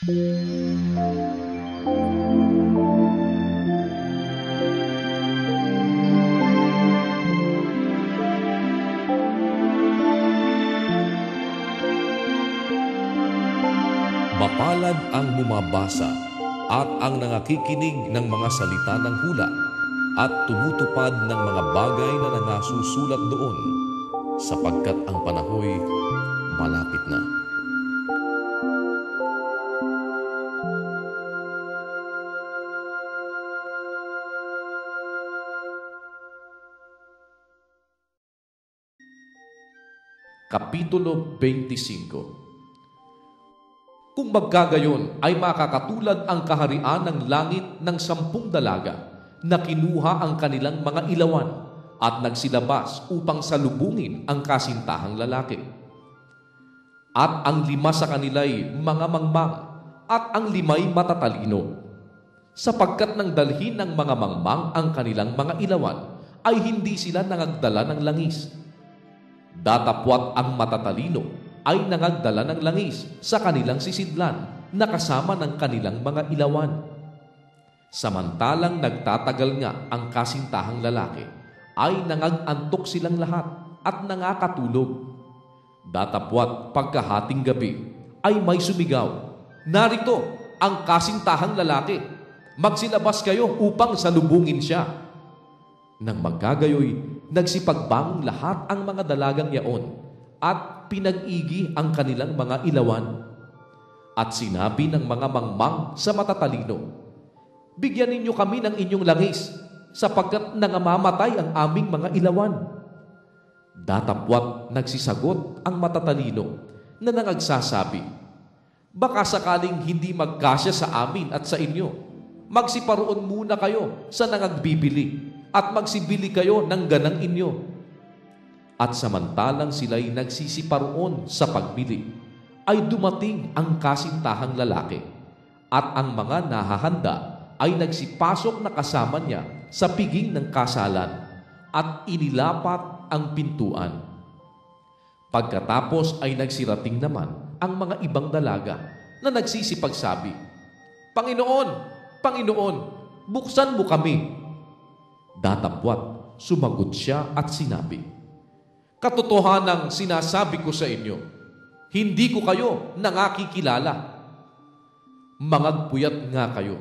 Mapalad ang bumabasa at ang nangakikinig ng mga salita ng hula at tumutupad ng mga bagay na nangasusulat doon, sapagkat ang panahoy malapit na. Kapitulo 25. Kung magkagayon ay makakatulad ang kaharian ng langit ng 10 dalaga na kinuha ang kanilang mga ilawan at nagsilabas upang salubungin ang kasintahang lalaki. At ang 5 sa kanila'y mga mangmang at ang 5'ay matatalino. Sapagkat nang dalhin ng mga mangmang ang kanilang mga ilawan ay hindi sila nangagdala ng langis. Datapwat ang matatalino ay nangagdala ng langis sa kanilang sisidlan na kasama ng kanilang mga ilawan. Samantalang nagtatagal nga ang kasintahang lalaki, ay nangagantok silang lahat at nangakatulog. Datapwat pagkahating gabi ay may sumigaw, "Narito ang kasintahang lalaki, magsilabas kayo upang salubungin siya." Nang magkagayoy, nagsipagbangong lahat ang mga dalagang yaon at pinag-igi ang kanilang mga ilawan. At sinabi ng mga mangmang sa matatalino, "Bigyan ninyo kami ng inyong langis, sapagkat nangamamatay ang aming mga ilawan." Datapwat nagsisagot ang matatalino na nangagsasabi, "Baka sakaling hindi magkasya sa amin at sa inyo, magsiparoon muna kayo sa nangagbibili at magsibili kayo ng ganang inyo." At samantalang sila'y nagsisiparoon sa pagbili, ay dumating ang kasintahang lalaki, at ang mga nahahanda ay nagsipasok na kasama niya sa piging ng kasalan, at inilapat ang pintuan. Pagkatapos ay nagsirating naman ang mga ibang dalaga na nagsisipagsabi, "Panginoon, Panginoon, buksan mo kami." Datapwat sumagot siya at sinabi, "Katotohanang sinasabi ko sa inyo, hindi ko kayo nangakikilala. Mangagpuyat nga kayo,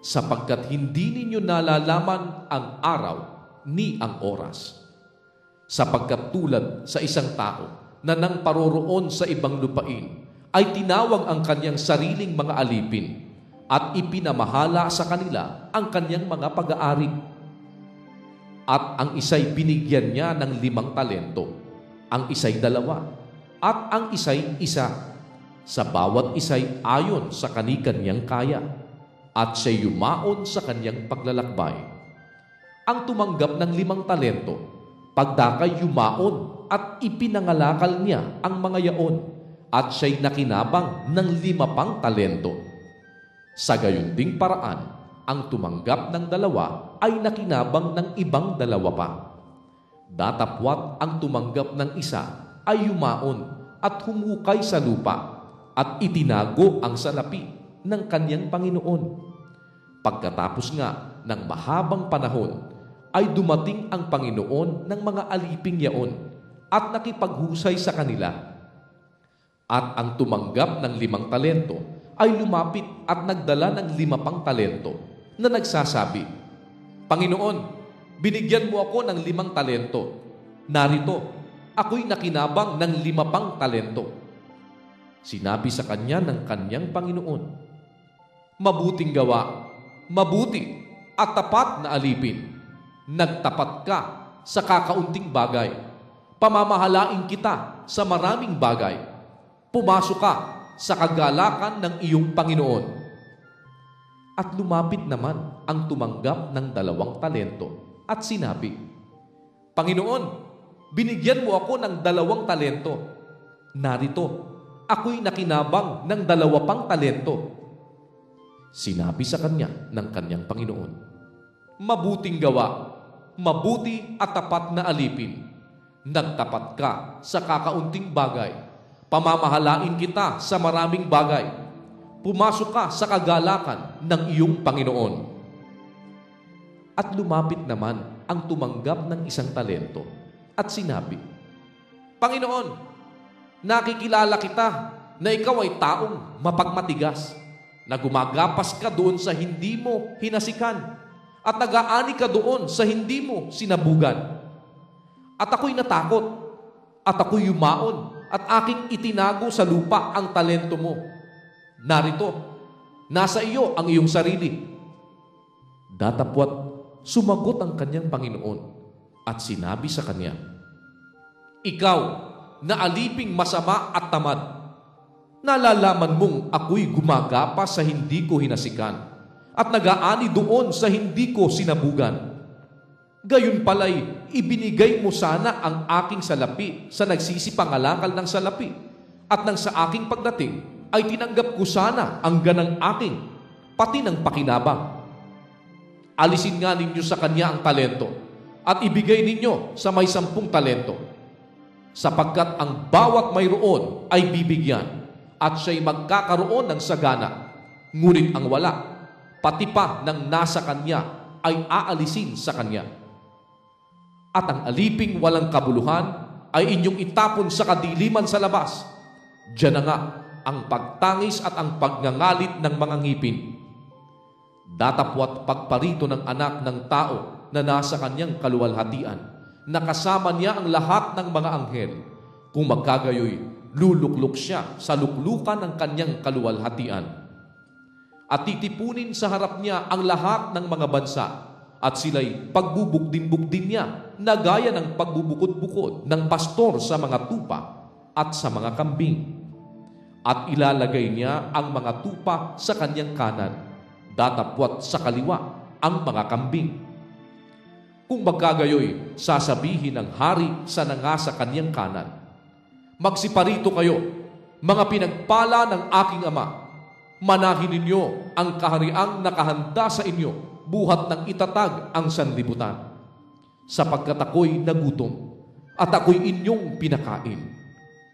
sapagkat hindi ninyo nalalaman ang araw ni ang oras. Sapagkat tulad sa isang tao na nang paroroon sa ibang lupain, ay tinawag ang kanyang sariling mga alipin at ipinamahala sa kanila ang kanyang mga pag-aari. At ang isa'y binigyan niya ng 5 talento, ang isa'y 2, at ang isa'y 1. Sa bawat isa'y ayon sa kani-kanyang kaya, at siya'y yumaon sa kanyang paglalakbay. Ang tumanggap ng 5 talento, pagdakay yumaon at ipinangalakal niya ang mga yaon, at siya'y nakinabang ng 5 pang talento. Sa gayon ding paraan, ang tumanggap ng 2 ay nakinabang ng ibang 2 pa. Datapwat ang tumanggap ng 1 ay yumaon at humukay sa lupa at itinago ang salapi ng kanyang Panginoon. Pagkatapos nga ng mahabang panahon, ay dumating ang Panginoon ng mga aliping yaon at nakipaghusay sa kanila. At ang tumanggap ng 5 talento ay lumapit at nagdala ng 5 pang talento, na nagsasabi, "Panginoon, binigyan mo ako ng 5 talento. Narito, ako'y nakinabang ng 5 pang talento." Sinabi sa kanya ng kanyang Panginoon, "Mabuting gawa, mabuti at tapat na alipin. Nagtapat ka sa kakaunting bagay. Pamamahalain kita sa maraming bagay. Pumasok ka sa kagalakan ng iyong Panginoon." At lumapit naman ang tumanggap ng 2 talento at sinabi, "Panginoon, binigyan mo ako ng 2 talento. Narito, ako'y nakinabang ng 2 pang talento." Sinabi sa kanya ng kanyang Panginoon, "Mabuting gawa, mabuti at tapat na alipin. Nagtapat ka sa kakaunting bagay. Pamamahalain kita sa maraming bagay. pumasok ka sa kagalakan ng iyong Panginoon. At lumapit naman ang tumanggap ng isang talento at sinabi, Panginoon, nakikilala kita na ikaw ay taong mapagmatigas, na gumagapas ka doon sa hindi mo hinasikan at nag-aani ka doon sa hindi mo sinabugan. At ako'y natakot at ako'y yumaon at aking itinago sa lupa ang talento mo. Narito, nasa iyo ang iyong sarili. Datapwat, sumagot ang kanyang Panginoon at sinabi sa kanya, Ikaw na aliping masama at tamad, nalalaman mong ako'y gumagapas sa hindi ko hinasikan at nag-aani doon sa hindi ko sinabugan. Gayon pala'y ibinigay mo sana ang aking salapi sa nagsisipangalakal ng salapi at nang sa aking pagdating ay tinanggap ko sana ang ganang aking, pati ng pakinabang. Alisin nga ninyo sa kanya ang talento at ibigay ninyo sa may 10 talento, sapagkat ang bawat mayroon ay bibigyan at siya'y magkakaroon ng sagana, ngunit ang wala, pati pa ng nasa kanya ay aalisin sa kanya. At ang aliping walang kabuluhan ay inyong itapon sa kadiliman sa labas. Diyan na nga ang pagtangis at ang pagngangalit ng mga ngipin. Datapwat pagparito ng anak ng tao na nasa kanyang kaluwalhatian, nakasama niya ang lahat ng mga anghel. Kung magkagayoy, luluklok siya sa luklukan ng kanyang kaluwalhatian. At titipunin sa harap niya ang lahat ng mga bansa, at sila'y pagbubukdin-bukdin niya na gaya ng pagbubukod-bukod ng pastor sa mga tupa at sa mga kambing. At ilalagay niya ang mga tupa sa kanyang kanan, datapwat sa kaliwa ang mga kambing. Kung magkagayoy, sasabihin ng hari sa nangasa kanyang kanan, Magsiparito kayo, mga pinagpala ng aking ama. Manahin ninyo ang kahariang nakahanda sa inyo, buhat ng itatag ang sanlibutan. Sapagkat ako'y nagutom, at ako'y inyong pinakain.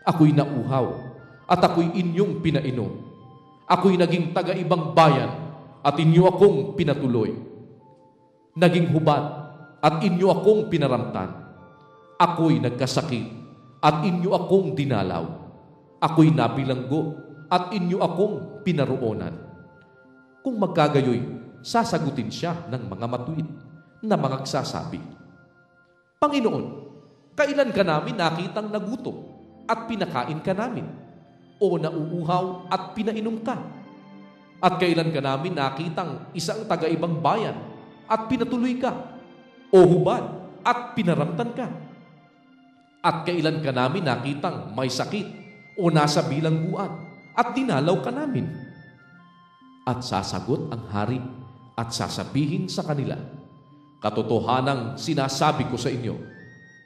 Ako'y nauhaw, at ako'y inyong pinainom. Ako'y naging taga-ibang bayan, at inyo akong pinatuloy. Naging hubad, at inyo akong pinaramtan. Ako'y nagkasakit, at inyo akong dinalaw. Ako'y nabilanggo, at inyo akong pinaroonan. Kung magkagayoy, sasagutin siya ng mga matuwid na mga nagsasabi, Panginoon, kailan ka namin nakitang nagutom at pinakain ka namin? O nauuhaw at pinainom ka? At kailan ka namin nakitang isang taga-ibang bayan at pinatuloy ka? O hubad at pinaramtan ka? At kailan ka namin nakitang may sakit o nasa bilangguan at dinalaw ka namin? At sasagot ang hari at sasabihin sa kanila, Katotohanang sinasabi ko sa inyo,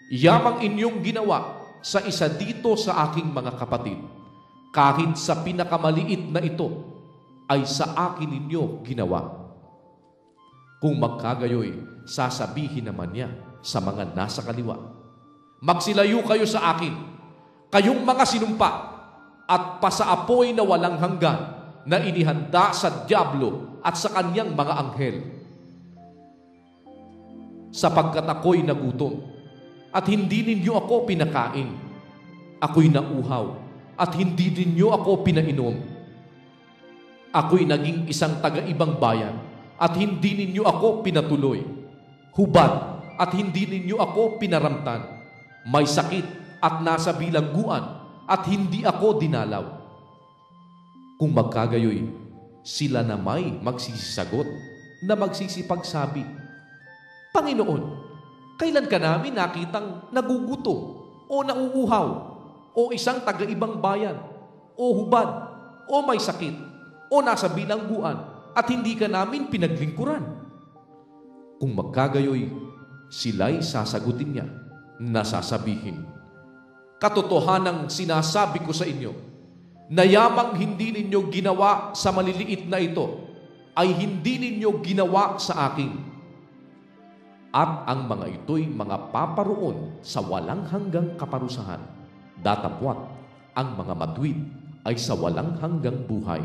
yamang inyong ginawa sa isa dito sa aking mga kapatid, kahit sa pinakamaliit na ito, ay sa akin ninyo ginawa. Kung magkagayoy, sasabihin naman niya sa mga nasa kaliwa, Magsilayo kayo sa akin, kayong mga sinumpa, at pasaapoy na walang hanggan na inihanda sa dyablo at sa kanyang mga anghel. Sapagkat ako'y nagutom, at hindi ninyo ako pinakain. Ako'y nauhaw, at hindi ninyo ako pinainom. Ako'y naging isang taga-ibang bayan, at hindi ninyo ako pinatuloy. Hubad, at hindi ninyo ako pinaramtan. May sakit at nasa bilangguan at hindi ako dinalaw. Kung magkagayoy, sila na may magsisisagot na magsisipagsabi, Panginoon, kailan ka namin nakitang nagugutom o nauuhaw o isang taga-ibang bayan o hubad o may sakit o nasa bilangguan at hindi ka namin pinaglingkuran? Kung magkagayoy, sila'y sasagutin niya na sasabihin, Katotohanang sinasabi ko sa inyo, na yamang hindi ninyo ginawa sa maliliit na ito, ay hindi ninyo ginawa sa akin. At ang mga ito'y mga paparoon sa walang hanggang kaparusahan. Datapwat, ang mga matuwid ay sa walang hanggang buhay.